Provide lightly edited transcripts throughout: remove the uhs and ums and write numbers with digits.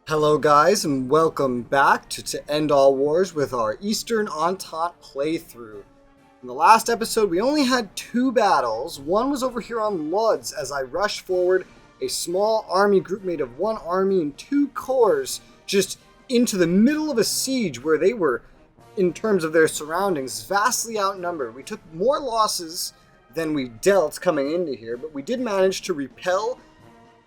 Hello guys, and welcome back to End All Wars with our Eastern Entente playthrough. In the last episode, we only had two battles. One was over here on Lodz as I rushed forward a small army group made of one army and two corps just into the middle of a siege where they were, in terms of their surroundings, vastly outnumbered. We took more losses than we dealt coming into here, but we did manage to repel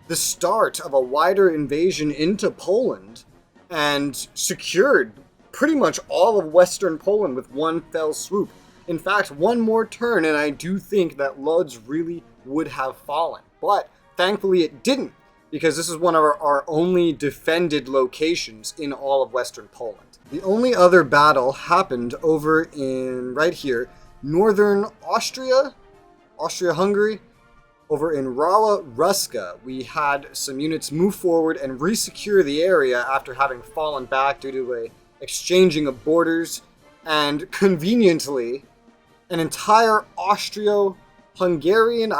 the start of a wider invasion into Poland and secured pretty much all of Western Poland with one fell swoop. In fact, one more turn and I do think that Lodz really would have fallen. But thankfully it didn't, because this is one of our only defended locations in all of Western Poland. The only other battle happened over in, right here, northern Austria-Hungary. Over in Rawa Ruska, we had some units move forward and resecure the area after having fallen back due to a exchanging of borders, and conveniently, an entire Austro-Hungarian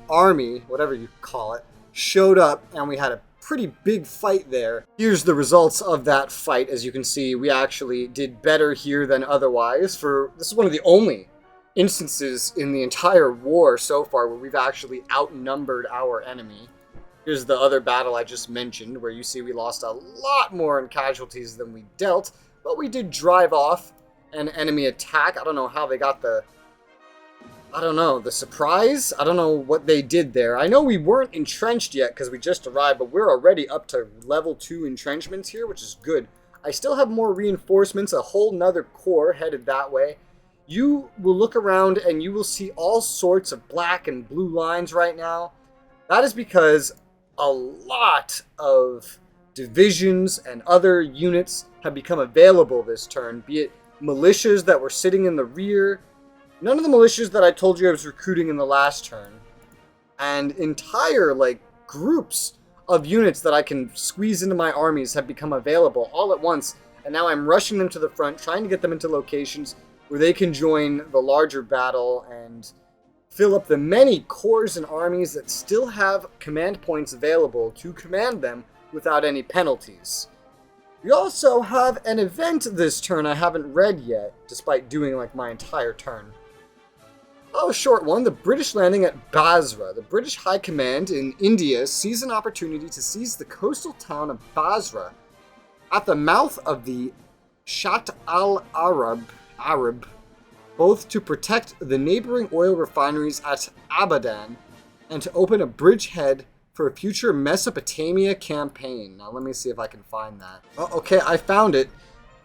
army, whatever you call it, showed up, and we had a pretty big fight there. Here's the results of that fight. As you can see, we actually did better here than otherwise. This is one of the only instances in the entire war so far where we've actually outnumbered our enemy. Here's the other battle I just mentioned, where you see we lost a lot more in casualties than we dealt, but we did drive off an enemy attack. I don't know how they got the surprise. I don't know what they did there. I know we weren't entrenched yet because we just arrived, but we're already up to level 2 entrenchments here, which is good. I still have more reinforcements, a whole nother corps headed that way. You will look around and you will see all sorts of black and blue lines right now. That is because a lot of divisions and other units have become available this turn, be it militias that were sitting in the rear. None of the militias that I told you I was recruiting in the last turn. And entire, groups of units that I can squeeze into my armies have become available all at once. And now I'm rushing them to the front, trying to get them into locations where they can join the larger battle and fill up the many corps and armies that still have command points available to command them without any penalties. We also have an event this turn I haven't read yet, despite doing my entire turn. Oh, a short one. The British landing at Basra. The British High Command in India sees an opportunity to seize the coastal town of Basra at the mouth of the Shatt al-Arab, both to protect the neighboring oil refineries at Abadan and to open a bridgehead for a future Mesopotamia campaign. Now let me see if I can find that. Oh, okay, I found it.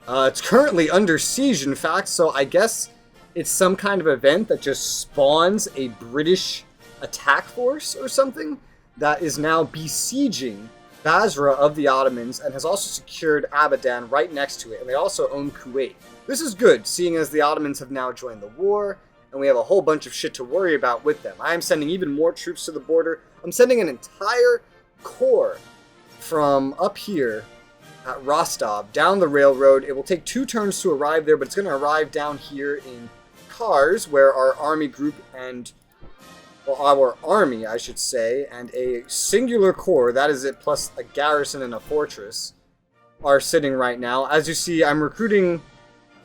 It's currently under siege, in fact, so I guess it's some kind of event that just spawns a British attack force or something that is now besieging Basra of the Ottomans and has also secured Abadan right next to it, and they also own Kuwait. This is good, seeing as the Ottomans have now joined the war, and we have a whole bunch of shit to worry about with them. I am sending even more troops to the border. I'm sending an entire corps from up here at Rostov down the railroad. It will take 2 turns to arrive there, but it's going to arrive down here in Kars, where our army group and, well, our army, I should say, and a singular corps, that is it, plus a garrison and a fortress, are sitting right now. As you see, I'm recruiting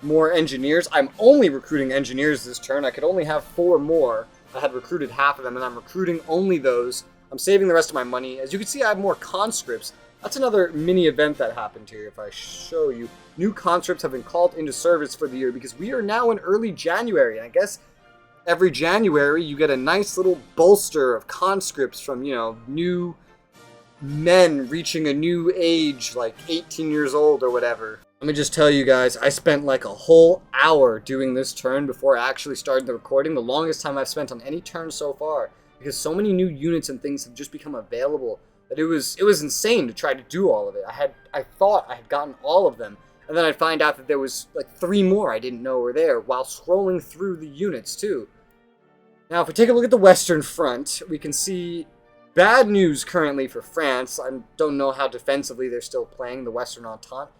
more engineers. I'm only recruiting engineers this turn. I could only have 4 more. I had recruited half of them, and I'm recruiting only those. I'm saving the rest of my money. As you can see, I have more conscripts. That's another mini event that happened here. If I show you, new conscripts have been called into service for the year because we are now in early January, and I guess every January you get a nice little bolster of conscripts from, new men reaching a new age, like 18 years old or whatever. Let me just tell you guys, I spent a whole hour doing this turn before I actually started the recording. The longest time I've spent on any turn so far, because so many new units and things have just become available that it was insane to try to do all of it. I thought I had gotten all of them, and then I'd find out that there was 3 more I didn't know were there while scrolling through the units too. Now, if we take a look at the Western Front, we can see bad news currently for France. I don't know how defensively they're still playing the Western Entente.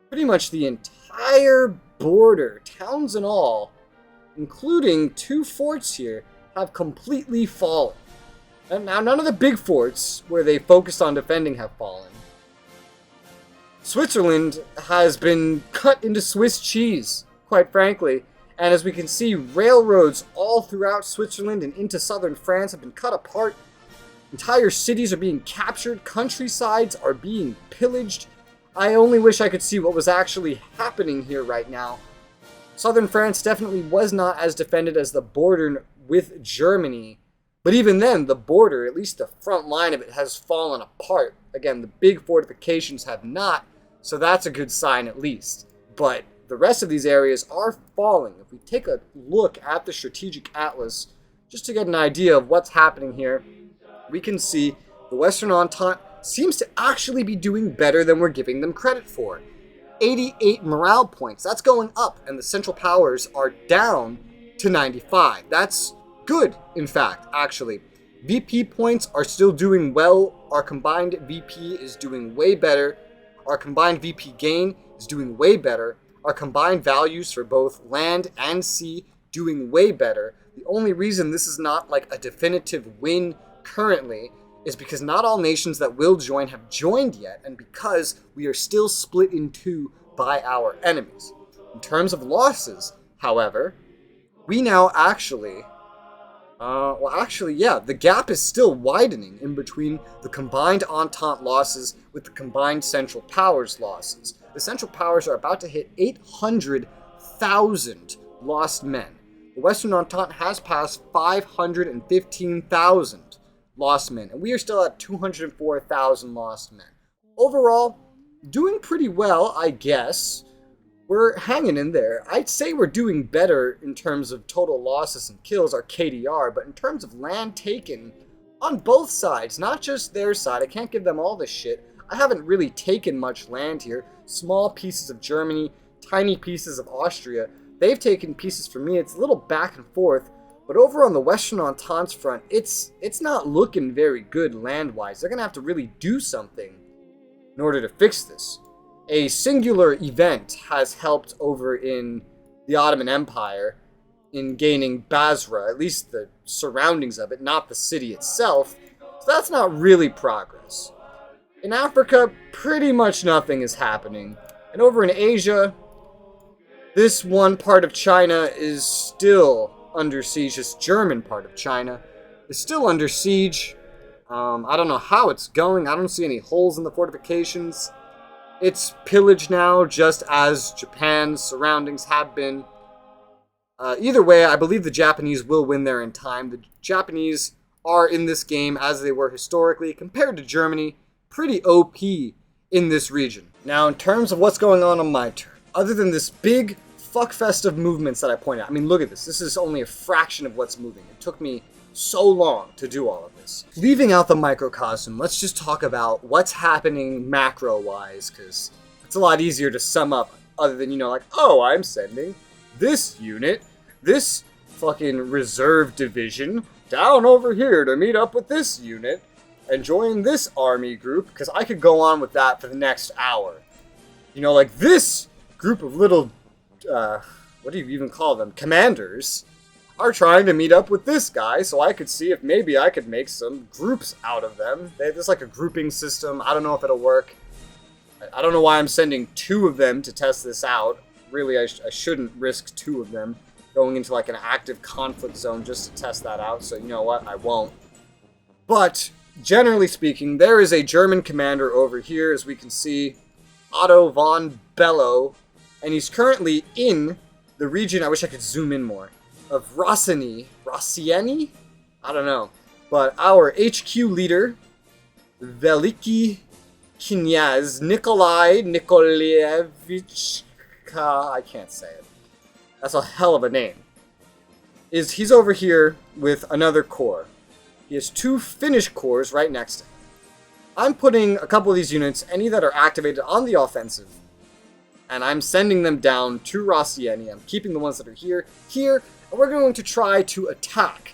Pretty much the entire border, towns and all, including 2 forts here, have completely fallen. And now none of the big forts where they focused on defending have fallen. Switzerland has been cut into Swiss cheese, quite frankly. And as we can see, railroads all throughout Switzerland and into southern France have been cut apart. Entire cities are being captured. Countrysides are being pillaged. I only wish I could see what was actually happening here right now. Southern France definitely was not as defended as the border with Germany. But even then, the border, at least the front line of it, has fallen apart. Again, the big fortifications have not, so that's a good sign at least. But the rest of these areas are falling. If we take a look at the strategic atlas, just to get an idea of what's happening here, we can see the Western Entente seems to actually be doing better than we're giving them credit for. 88 morale points, that's going up, and the Central Powers are down to 95. That's good, in fact, actually. VP points are still doing well. Our combined VP is doing way better. Our combined VP gain is doing way better. Our combined values for both land and sea doing way better. The only reason this is not like a definitive win currently is because not all nations that will join have joined yet, and because we are still split in two by our enemies. In terms of losses, however, we now actually... the gap is still widening in between the combined Entente losses with the combined Central Powers losses. The Central Powers are about to hit 800,000 lost men. The Western Entente has passed 515,000 lost men, and we are still at 204,000 lost men. Overall, doing pretty well, I guess. We're hanging in there. I'd say we're doing better in terms of total losses and kills, our KDR, but in terms of land taken, on both sides, not just their side, I can't give them all this shit. I haven't really taken much land here. Small pieces of Germany, tiny pieces of Austria. They've taken pieces from me. It's a little back and forth, but over on the Western Entente front, it's not looking very good land-wise. They're going to have to really do something in order to fix this. A singular event has helped over in the Ottoman Empire in gaining Basra, at least the surroundings of it, not the city itself. So that's not really progress. In Africa, pretty much nothing is happening. And over in Asia, this one part of China is still under siege. This German part of China is still under siege. I don't know how it's going. I don't see any holes in the fortifications. It's pillaged now, just as Japan's surroundings have been. Either way, I believe the Japanese will win there in time. The Japanese are in this game, as they were historically, compared to Germany, pretty OP in this region. Now, in terms of what's going on my turn, other than this big fuckfest of movements that I pointed out, I mean, look at this. This is only a fraction of what's moving. It took me so long to do all of this. Leaving out the microcosm, let's just talk about what's happening macro-wise, because it's a lot easier to sum up other than, like, oh, I'm sending this unit, this fucking reserve division, down over here to meet up with this unit and join this army group, because I could go on with that for the next hour. Like this group of little, what do you even call them, commanders, are trying to meet up with this guy, so I could see if maybe I could make some groups out of them. There's like a grouping system. I don't know if it'll work. I don't know why I'm sending 2 of them to test this out. Really, I shouldn't risk 2 of them going into like an active conflict zone just to test that out, so you know what? I won't. But, generally speaking, there is a German commander over here, as we can see, Otto von Bello, and he's currently in the region, I wish I could zoom in more, of Rossini? I don't know. But our HQ leader, Veliki Knyaz Nikolai Nikolaevich, I can't say it. That's a hell of a name. He's over here with another corps. He has 2 Finnish corps right next to him. I'm putting a couple of these units, any that are activated on the offensive, and I'm sending them down to Rossini. I'm keeping the ones that are here, and we're going to try to attack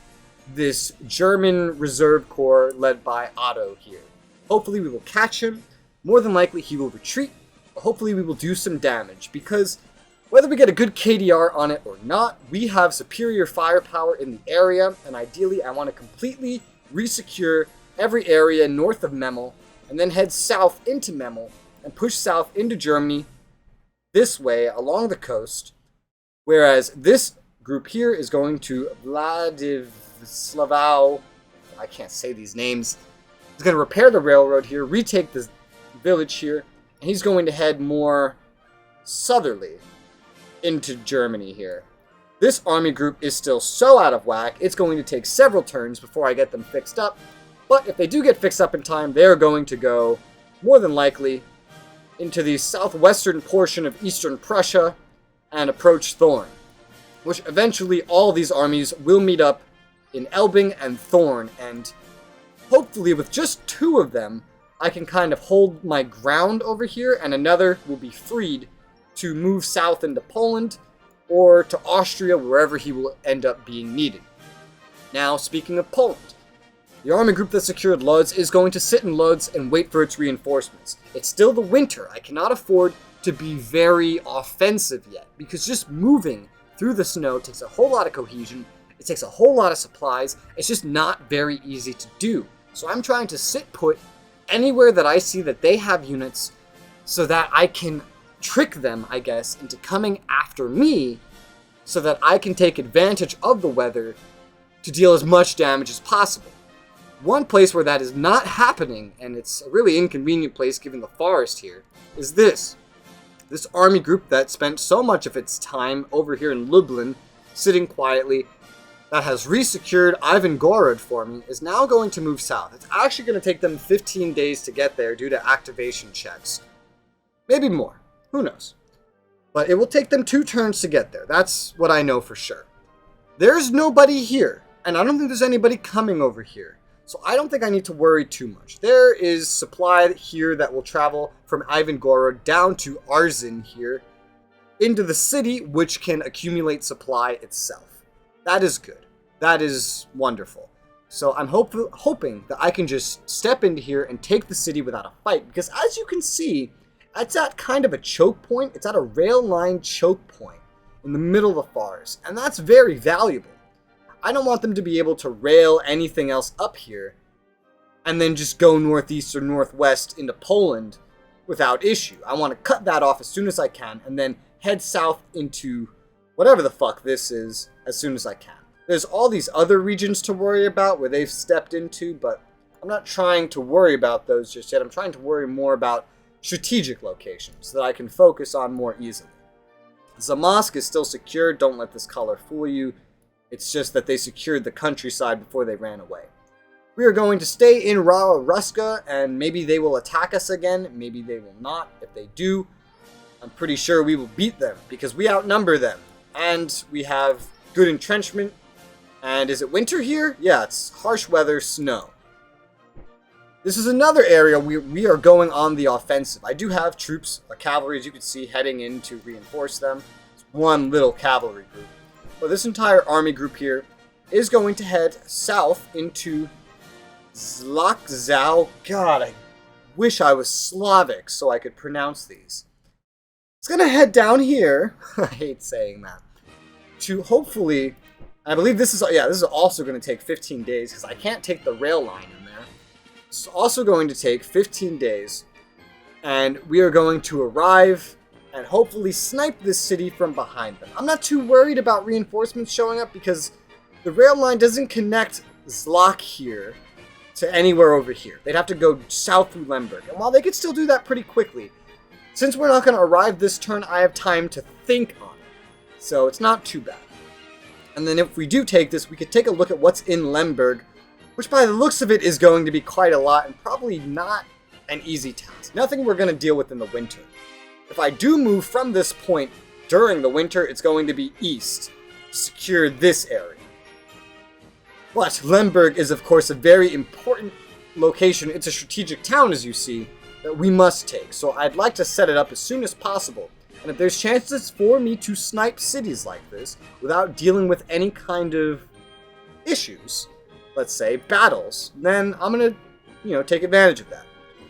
this German reserve corps led by Otto here. Hopefully we will catch him. More than likely he will retreat, but hopefully we will do some damage, because whether we get a good KDR on it or not, we have superior firepower in the area, and ideally I want to completely resecure every area north of Memel, and then head south into Memel, and push south into Germany this way along the coast, whereas this group here is going to Vladislavau. I can't say these names. He's going to repair the railroad here, retake the village here, and he's going to head more southerly into Germany here. This army group is still so out of whack, it's going to take several turns before I get them fixed up. But if they do get fixed up in time, they're going to go, more than likely, into the southwestern portion of eastern Prussia and approach Thorn, which eventually all these armies will meet up in Elbing and Thorn, and hopefully with just 2 of them, I can kind of hold my ground over here, and another will be freed to move south into Poland or to Austria, wherever he will end up being needed. Now, speaking of Poland, the army group that secured Lodz is going to sit in Lodz and wait for its reinforcements. It's still the winter. I cannot afford to be very offensive yet, because just moving through the snow takes a whole lot of cohesion, it takes a whole lot of supplies, it's just not very easy to do. So I'm trying to sit put anywhere that I see that they have units so that I can trick them, I guess, into coming after me so that I can take advantage of the weather to deal as much damage as possible. One place where that is not happening, and it's a really inconvenient place given the forest here, is this. This army group that spent so much of its time over here in Lublin, sitting quietly, that has resecured Ivangorod for me, is now going to move south. It's actually going to take them 15 days to get there due to activation checks. Maybe more. Who knows? But it will take them 2 turns to get there. That's what I know for sure. There's nobody here, and I don't think there's anybody coming over here. So I don't think I need to worry too much. There is supply here that will travel from Ivangorod down to Arzen here into the city, which can accumulate supply itself. That is good. That is wonderful. So I'm hoping that I can just step into here and take the city without a fight, because as you can see, it's at kind of a choke point. It's at a rail line choke point in the middle of the forest, and that's very valuable. I don't want them to be able to rail anything else up here and then just go northeast or northwest into Poland without issue. I want to cut that off as soon as I can and then head south into whatever the fuck this is as soon as I can. There's all these other regions to worry about where they've stepped into, but I'm not trying to worry about those just yet. I'm trying to worry more about strategic locations that I can focus on more easily. Zamosk is still secured. Don't let this color fool you. It's just that they secured the countryside before they ran away. We are going to stay in Rara Ruska, and maybe they will attack us again. Maybe they will not. If they do, I'm pretty sure we will beat them because we outnumber them. And we have good entrenchment. And is it winter here? Yeah, it's harsh weather, snow. This is another area we are going on the offensive. I do have troops, cavalry, as you can see, heading in to reinforce them. It's one little cavalry group. But this entire army group here is going to head south into Zlakzau. God, I wish I was Slavic so I could pronounce these. It's going to head down here. I hate saying that. To hopefully, I believe this is also going to take 15 days because I can't take the rail line in there. It's also going to take 15 days. And we are going to arrive and hopefully snipe this city from behind them. I'm not too worried about reinforcements showing up because the rail line doesn't connect Zlak here to anywhere over here. They'd have to go south through Lemberg. And while they could still do that pretty quickly, since we're not going to arrive this turn, I have time to think on it. So it's not too bad. And then if we do take this, we could take a look at what's in Lemberg, which by the looks of it is going to be quite a lot and probably not an easy task. Nothing we're going to deal with in the winter. If I do move from this point during the winter, it's going to be east to secure this area. But Lemberg is, of course, a very important location. It's a strategic town, as you see, that we must take. So I'd like to set it up as soon as possible. And if there's chances for me to snipe cities like this without dealing with any kind of issues, let's say battles, then I'm going to, take advantage of that.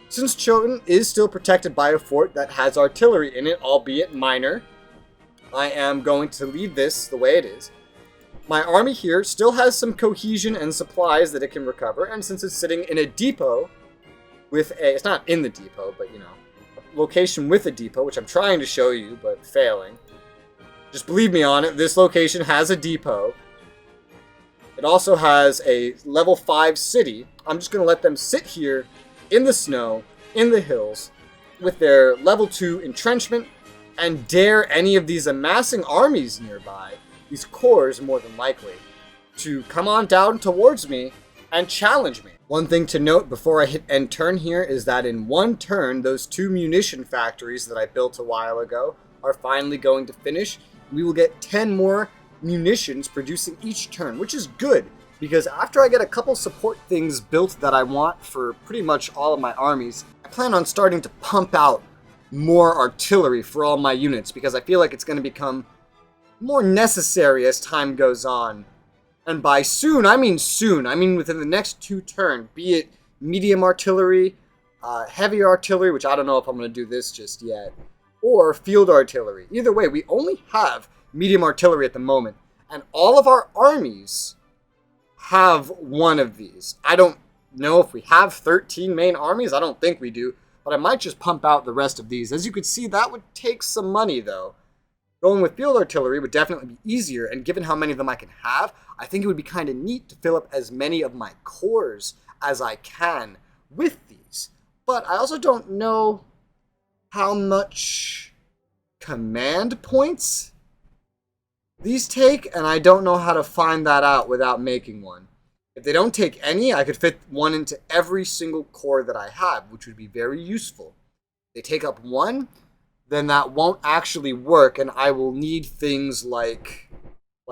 Since Chotin is still protected by a fort that has artillery in it, albeit minor, I am going to leave this the way it is. My army here still has some cohesion and supplies that it can recover, and since it's sitting in a depot with it's not in the depot, but location with a depot, which I'm trying to show you, but failing. Just believe me on it, this location has a depot. It also has a level 5 city. I'm just going to let them sit here in the snow, in the hills, with their level 2 entrenchment, and dare any of these amassing armies nearby, these corps more than likely, to come on down towards me and challenge me. One thing to note before I hit end turn here is that in one turn, those 2 munition factories that I built a while ago are finally going to finish. We will get 10 more munitions producing each turn, which is good, because after I get a couple support things built that I want for pretty much all of my armies, I plan on starting to pump out more artillery for all my units, because I feel like it's going to become more necessary as time goes on. And by soon, I mean within the next 2 turns, be it medium artillery, heavy artillery, which I don't know if I'm going to do this just yet, or field artillery. Either way, we only have medium artillery at the moment, and all of our armies have one of these. I don't know if we have 13 main armies. I don't think we do, but I might just pump out the rest of these. As you can see, that would take some money, though. Going with field artillery would definitely be easier, and given how many of them I can have, I think it would be kind of neat to fill up as many of my corps as I can with these. But I also don't know how much command points these take, and I don't know how to find that out without making one. If they don't take any, I could fit one into every single corps that I have, which would be very useful. If they take up one, then that won't actually work, and I will need things like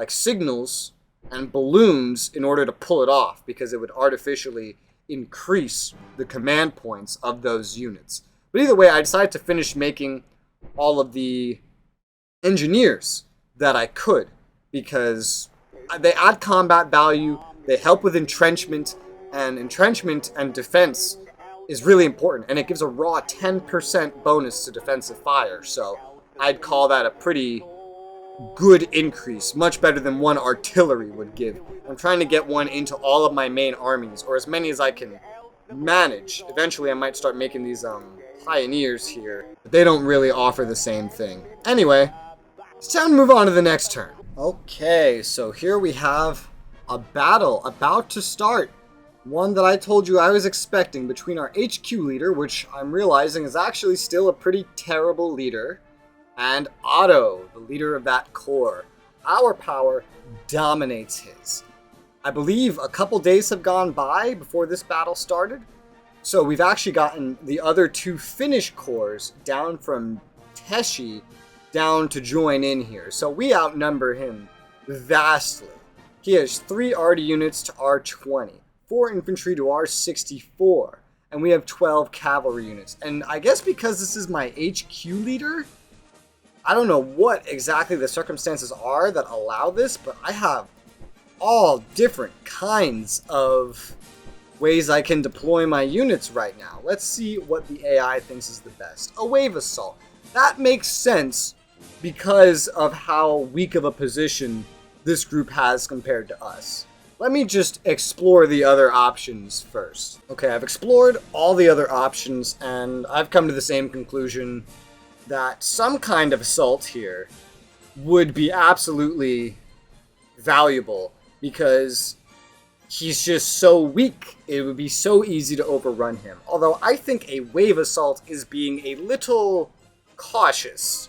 signals and balloons in order to pull it off, because it would artificially increase the command points of those units. But either way, I decided to finish making all of the engineers that I could, because they add combat value, they help with entrenchment and defense is really important, and it gives a raw 10% bonus to defensive fire, so I'd call that a pretty good increase, much better than one artillery would give. I'm trying to get one into all of my main armies, or as many as I can manage. Eventually I might start making these pioneers here, but they don't really offer the same thing. Anyway, it's time to move on to the next turn. Okay, so here we have a battle about to start. One that I told you I was expecting between our HQ leader, which I'm realizing is actually still a pretty terrible leader, and Otto, the leader of that corps. Our power dominates his. I believe a couple days have gone by before this battle started, so we've actually gotten the other 2 Finnish corps down from Teshi down to join in here, so we outnumber him vastly. He has 3 arty units to our 20. 4 infantry to our 64, and we have 12 cavalry units. And I guess because this is my HQ leader, I don't know what exactly the circumstances are that allow this, but I have all different kinds of ways I can deploy my units right now. Let's see what the AI thinks is the best. A wave assault. That makes sense because of how weak of a position this group has compared to us. Let me just explore the other options first. Okay, I've explored all the other options, and I've come to the same conclusion that some kind of assault here would be absolutely valuable, because he's just so weak, it would be so easy to overrun him. Although I think a wave assault is being a little cautious.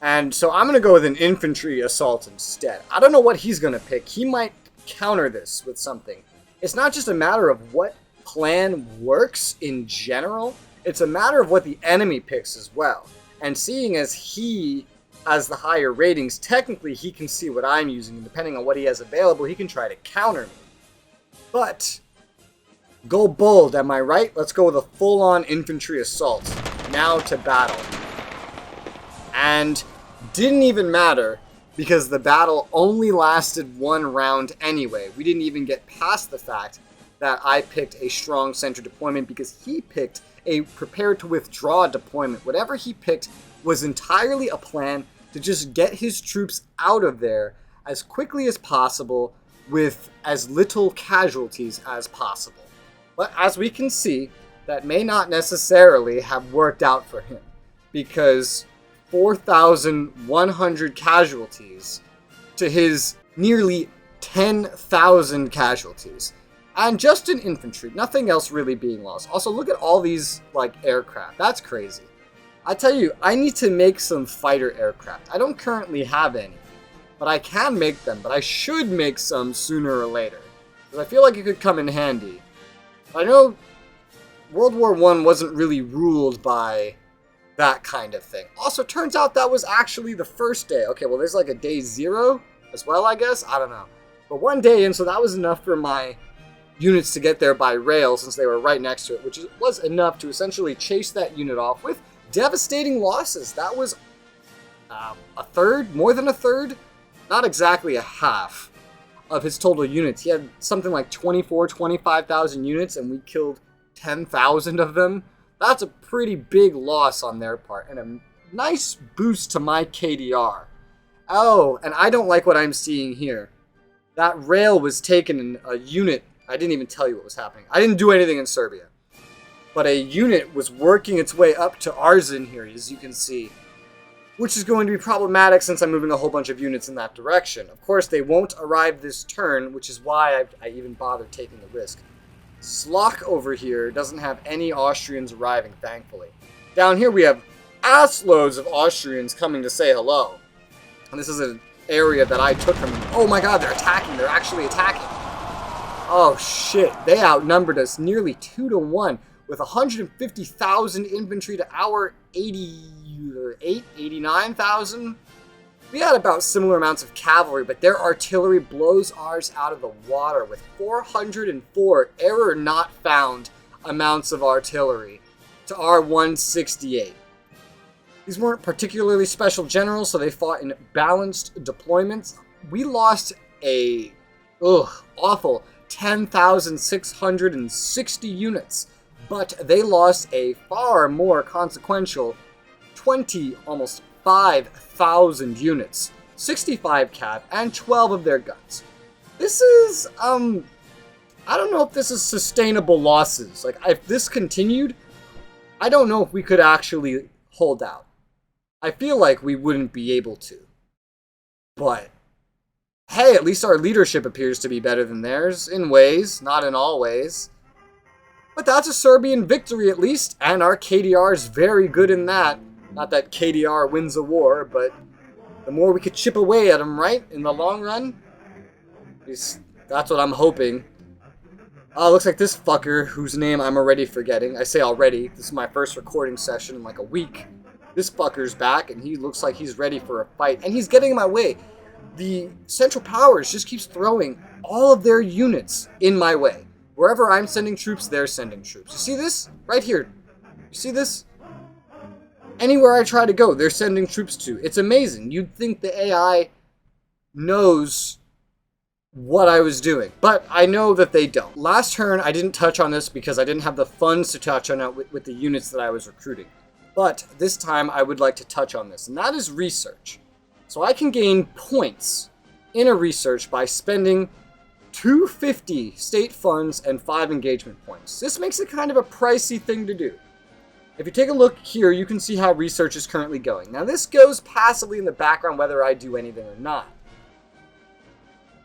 And so I'm going to go with an infantry assault instead. I don't know what he's going to pick. He might counter this with something. It's not just a matter of what plan works in general, it's a matter of what the enemy picks as well. And seeing as he has the higher ratings, technically he can see what I'm using, and depending on what he has available, he can try to counter me. But go bold, am I right? Let's go with a full-on infantry assault. Now to battle. And didn't even matter, because the battle only lasted 1 round anyway. We didn't even get past the fact that I picked a strong center deployment, because he picked a prepare to withdraw deployment. Whatever he picked was entirely a plan to just get his troops out of there as quickly as possible with as little casualties as possible. But as we can see, that may not necessarily have worked out for him, because 4,100 casualties to his nearly 10,000 casualties. And just in infantry, nothing else really being lost. Also, look at all these, like, aircraft. That's crazy. I tell you, I need to make some fighter aircraft. I don't currently have any, but I can make them. But I should make some sooner or later, because I feel like it could come in handy. I know World War I wasn't really ruled by that kind of thing. Also, turns out that was actually the first day. Okay, well, there's like a day 0 as well, I guess. I don't know. But one day in, so that was enough for my units to get there by rail, since they were right next to it, which was enough to essentially chase that unit off with devastating losses. That was a third, more than a third, not exactly a half of his total units. He had something like 25,000 units, and we killed 10,000 of them. That's a pretty big loss on their part, and a nice boost to my KDR. Oh, and I don't like what I'm seeing here. That rail was taken in a unit. I didn't even tell you what was happening. I didn't do anything in Serbia. But a unit was working its way up to Arzin here, as you can see, which is going to be problematic since I'm moving a whole bunch of units in that direction. Of course, they won't arrive this turn, which is why I even bothered taking the risk. Slock over here doesn't have any Austrians arriving, thankfully. Down here we have assloads of Austrians coming to say hello. And this is an area that I took from them. Oh my god, they're attacking. They're actually attacking. Oh shit, they outnumbered us nearly 2 to 1 with 150,000 infantry to our 89,000. We had about similar amounts of cavalry, but their artillery blows ours out of the water with 404 error not found amounts of artillery to our 168. These weren't particularly special generals, so they fought in balanced deployments. We lost a awful 10,660 units, but they lost a far more consequential 20, almost 5,000 units, 65 cav, and 12 of their guns. This is, I don't know if this is sustainable losses. Like, if this continued, I don't know if we could actually hold out. I feel like we wouldn't be able to. But, hey, at least our leadership appears to be better than theirs, in ways, not in all ways. But that's a Serbian victory at least, and our KDR is very good in that. Not that KDR wins a war, but the more we could chip away at them, right, in the long run? At least that's what I'm hoping. Oh, looks like this fucker, whose name I'm already forgetting. I say already, this is my first recording session in like a week. This fucker's back, and he looks like he's ready for a fight, and he's getting in my way. The Central Powers just keeps throwing all of their units in my way. Wherever I'm sending troops, they're sending troops. You see this? Right here. You see this? Anywhere I try to go, they're sending troops to. It's amazing. You'd think the AI knows what I was doing, but I know that they don't. Last turn, I didn't touch on this because I didn't have the funds to touch on it with the units that I was recruiting. But this time, I would like to touch on this, and that is research. So I can gain points in a research by spending 250 state funds and 5 engagement points. This makes it kind of a pricey thing to do. If you take a look here, you can see how research is currently going. Now this goes passively in the background whether I do anything or not.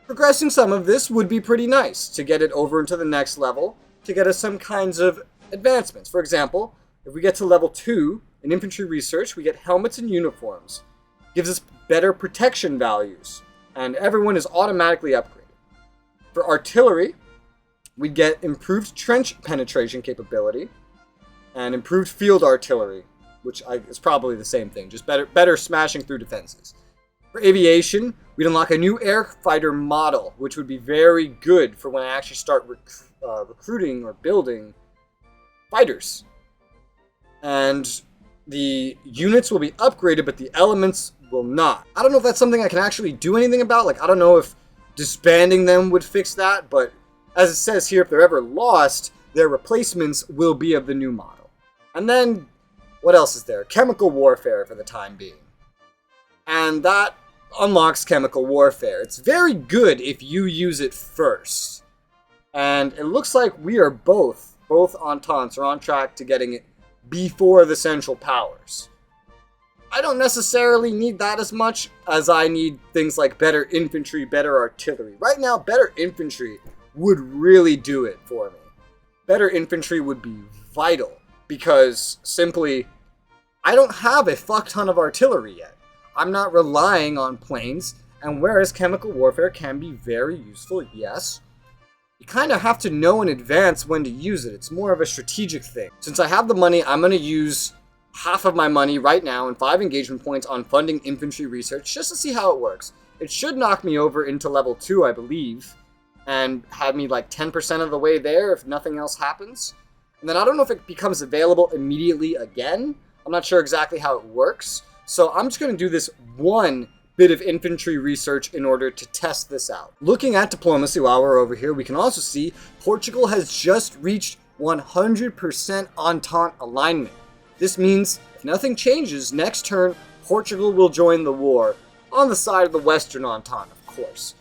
Progressing some of this would be pretty nice to get it over into the next level, to get us some kinds of advancements. For example, if we get to level 2 in infantry research, we get helmets and uniforms. Gives us better protection values, and everyone is automatically upgraded. For artillery, we get improved trench penetration capability and improved field artillery, which is probably the same thing, just better smashing through defenses. For aviation, we'd unlock a new air fighter model, which would be very good for when I actually start recruiting or building fighters. And the units will be upgraded, but the elements will not. I don't know if that's something I can actually do anything about. Like, I don't know if disbanding them would fix that, but as it says here, if they're ever lost, their replacements will be of the new model. And then, what else is there? Chemical warfare for the time being. And that unlocks chemical warfare. It's very good if you use it first. And it looks like we are both both ententes are on track to getting it before the Central Powers. I don't necessarily need that as much as I need things like better infantry, better artillery. Right now, better infantry would really do it for me. Better infantry would be vital because simply, I don't have a fuck ton of artillery yet. I'm not relying on planes, and whereas chemical warfare can be very useful, yes, you kind of have to know in advance when to use it. It's more of a strategic thing. Since I have the money, I'm going to use half of my money right now and 5 engagement points on funding infantry research just to see how it works. It should knock me over into level 2, I believe, and have me like 10% of the way there if nothing else happens. And then I don't know if it becomes available immediately again. I'm not sure exactly how it works. So I'm just going to do this one bit of infantry research in order to test this out. Looking at diplomacy while we're over here, we can also see Portugal has just reached 100% Entente alignment. This means if nothing changes, next turn, Portugal will join the war on the side of the Western Entente, of course.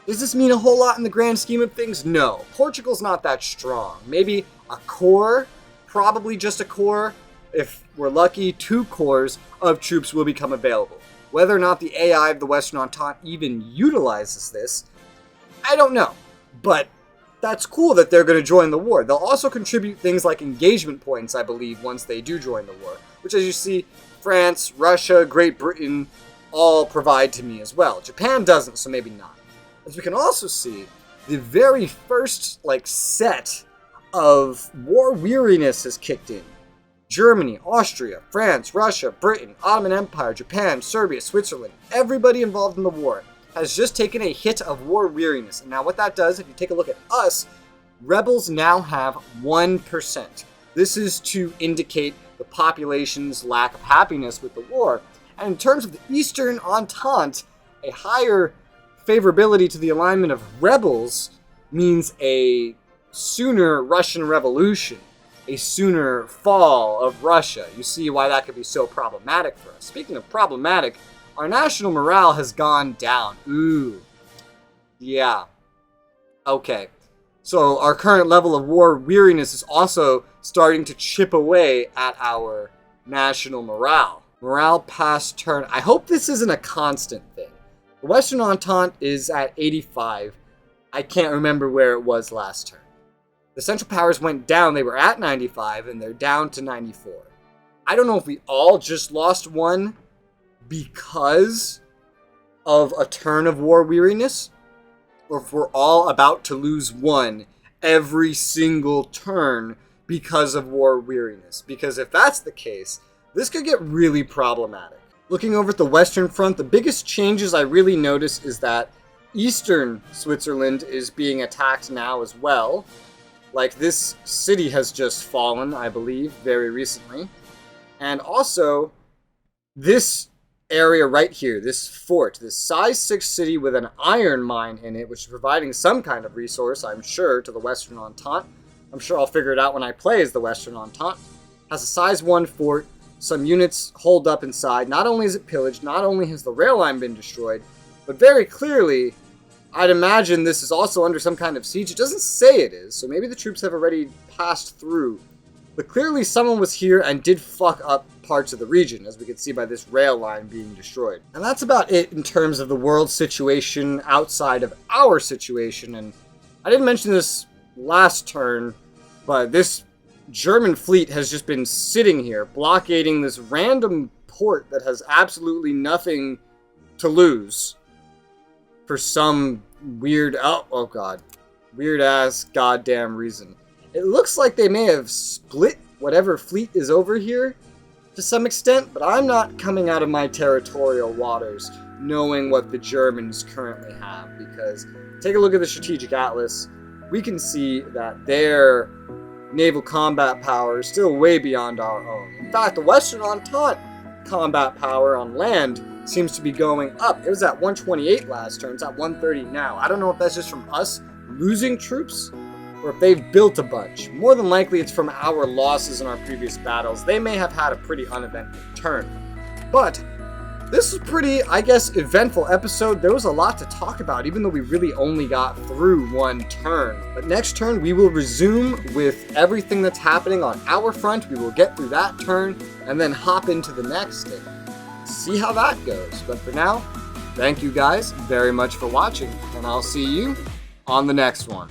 Does this mean a whole lot in the grand scheme of things? No. Portugal's not that strong. Maybe a corps, probably just a corps. If we're lucky, 2 corps of troops will become available. Whether or not the AI of the Western Entente even utilizes this, I don't know. But that's cool that they're going to join the war. They'll also contribute things like engagement points, I believe, once they do join the war. Which, as you see, France, Russia, Great Britain all provide to me as well. Japan doesn't, so maybe not. As we can also see, the very first set of war weariness has kicked in. Germany, Austria, France, Russia, Britain, Ottoman Empire, Japan, Serbia, Switzerland, everybody involved in the war has just taken a hit of war weariness. And now what that does, if you take a look at us, rebels now have 1%. This is to indicate the population's lack of happiness with the war. And in terms of the Eastern Entente, a higher favorability to the alignment of rebels means a sooner Russian revolution, a sooner fall of Russia. You see why that could be so problematic for us. Speaking of problematic, our national morale has gone down. Ooh. Yeah. Okay. So our current level of war weariness is also starting to chip away at our national morale. Morale past turn. I hope this isn't a constant thing. The Western Entente is at 85. I can't remember where it was last turn. The Central Powers went down. They were at 95, and they're down to 94. I don't know if we all just lost one because of a turn of war weariness, or if we're all about to lose one every single turn because of war weariness. Because if that's the case, this could get really problematic. Looking over at the Western Front, the biggest changes I really notice is that Eastern Switzerland is being attacked now as well. Like, this city has just fallen, I believe, very recently. And also, this area right here, this fort, this size 6 city with an iron mine in it, which is providing some kind of resource, I'm sure, to the Western Entente. I'm sure I'll figure it out when I play as the Western Entente. Has a size 1 fort. Some units hold up inside. Not only is it pillaged, not only has the rail line been destroyed, but very clearly, I'd imagine this is also under some kind of siege. It doesn't say it is, so maybe the troops have already passed through. But clearly someone was here and did fuck up parts of the region, as we can see by this rail line being destroyed. And that's about it in terms of the world situation outside of our situation. And I didn't mention this last turn, but this German fleet has just been sitting here, blockading this random port that has absolutely nothing to lose for some weird, oh god, weird-ass goddamn reason. It looks like they may have split whatever fleet is over here to some extent, but I'm not coming out of my territorial waters knowing what the Germans currently have, because take a look at the Strategic Atlas. We can see that their naval combat power is still way beyond our own. In fact, the Western Entente combat power on land seems to be going up. It was at 128 last turn. It's at 130 now. I don't know if that's just from us losing troops or if they've built a bunch. More than likely it's from our losses in our previous battles. They may have had a pretty uneventful turn. But this is pretty, I guess, eventful episode. There was a lot to talk about, even though we really only got through one turn. But next turn, we will resume with everything that's happening on our front. We will get through that turn and then hop into the next and see how that goes. But for now, thank you guys very much for watching, and I'll see you on the next one.